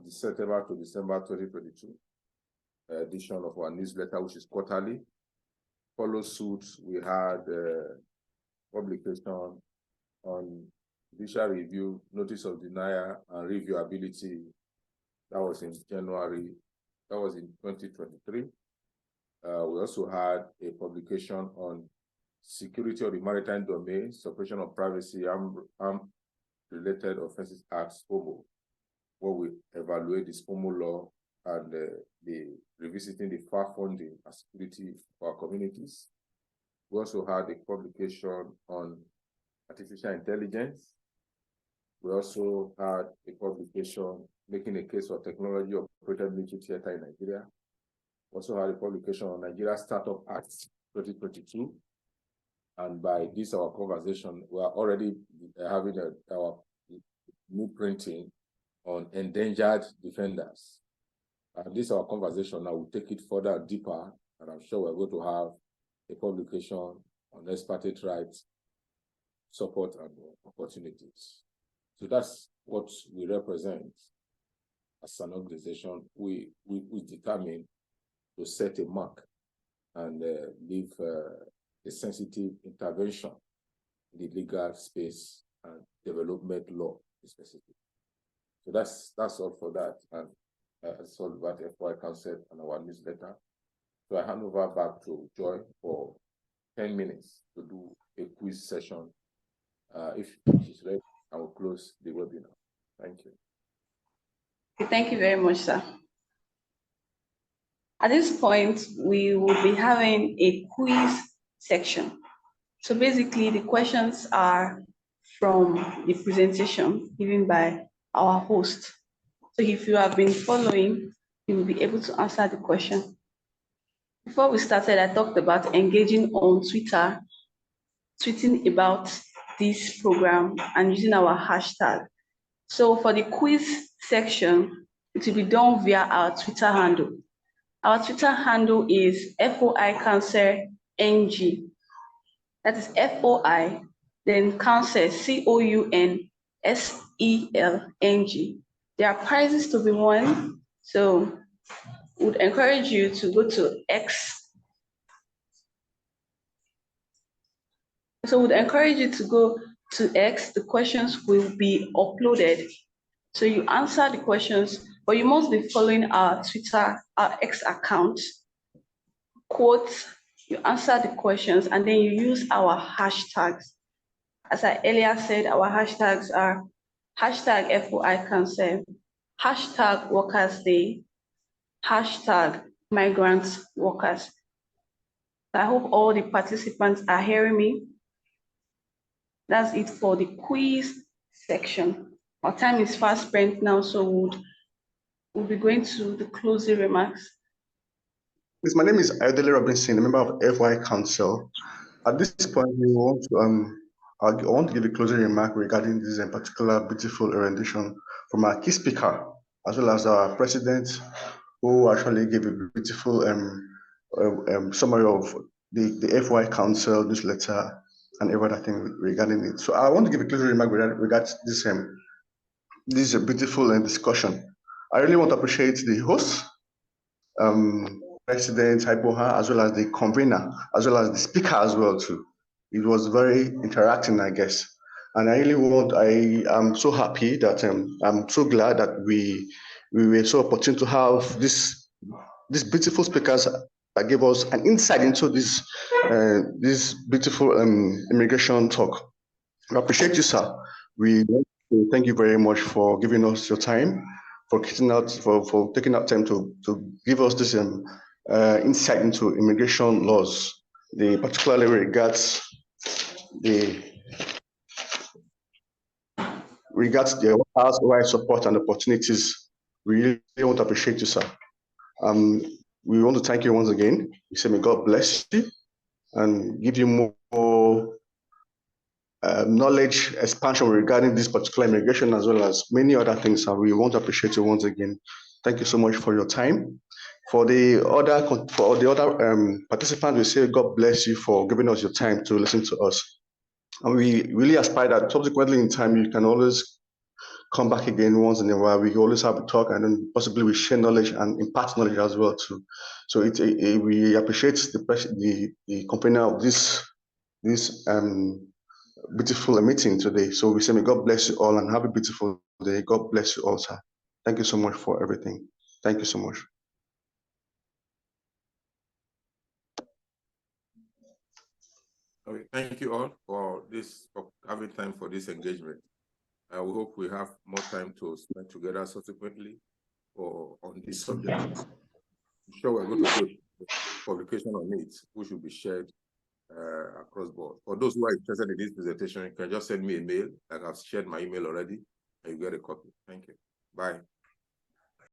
September to December 2022 edition of our newsletter, which is quarterly. Follow suit, we had publication on judicial review, notice of denial, and reviewability. That was in January. That was in 2023. We also had a publication on security of the maritime domain, suppression of privacy, related offenses acts, SPOMO, where we evaluate the SPOMO law and the revisiting the far funding and security for our communities. We also had a publication on artificial intelligence, We also had a publication making a case for technology operated military theater in Nigeria. We also had a publication on Nigeria Startup Act 2022. And by this, our conversation, we are already having our new printing on endangered defenders. And this, our conversation, now we'll take it further and deeper, and I'm sure we're going to have a publication on expatriate rights, support, and opportunities. So that's what we represent as an organization. We determine to set a mark and leave a sensitive intervention in the legal space and development law specifically. So that's all for that. And that's all about FOI Council and our newsletter. So I hand over back to Joy for 10 minutes to do a quiz session. If she's ready, I will close the webinar. Thank you. Thank you very much, sir. At this point, we will be having a quiz section. So basically, the questions are from the presentation given by our host. So if you have been following, you will be able to answer the question. Before we started, I talked about engaging on Twitter, tweeting about this program and using our hashtag. So for the quiz section, it will be done via our Twitter handle. Our Twitter handle is foicounsel.ng. That is FOI, then counsel, COUNSELNG. There are prizes to be won, so would encourage you to go to X. So would encourage you to go to X. The questions will be uploaded. So you answer the questions, but you must be following our Twitter, our X account. Quote, you answer the questions, and then you use our hashtags. As I earlier said, our hashtags are hashtag FOI Council, hashtag Workers Day, hashtag Migrants Workers. I hope all the participants are hearing me. That's it for the quiz section. Our time is fast spent now, so we'll be going to the closing remarks. Yes, my name is Ayodele Robinson, a member of FY Council. At this point, we want to I want to give a closing remark regarding this particular beautiful rendition from our key speaker, as well as our president, who actually gave a beautiful summary of the FY Council newsletter and every other thing regarding it. So I want to give a closing remark regarding this beautiful discussion. I really want to appreciate the host, President Haiboha, as well as the convener, as well as the speaker as well too. It was very interacting, I guess. And I am so happy that I'm so glad that we were so opportune to have these beautiful speakers that gave us an insight into this beautiful immigration talk. We appreciate you, sir. We thank you very much for giving us your time, for taking out time to give us this insight into immigration laws, particularly regards the workers' rights support and opportunities. We really want to appreciate you, sir. We want to thank you once again. We say may God bless you and give you more knowledge expansion regarding this particular immigration, as well as many other things. And we want to appreciate you once again. Thank you so much for your time. For the other participants, we say God bless you for giving us your time to listen to us. And we really aspire that subsequently in time, you can always come back again once in a while. We always have a talk, and then possibly we share knowledge and impart knowledge as well too. So we appreciate the company of this beautiful meeting today. So we say may God bless you all and have a beautiful day. God bless you all, sir. Thank you so much for everything. Thank you so much. Okay, thank you all for having time for this engagement. We hope we have more time to spend together subsequently on this subject. I'm sure we're going to do a publication on it, which will be shared across board. For those who are interested in this presentation, you can just send me a mail, like I've shared my email already, and you get a copy. Thank you. Bye.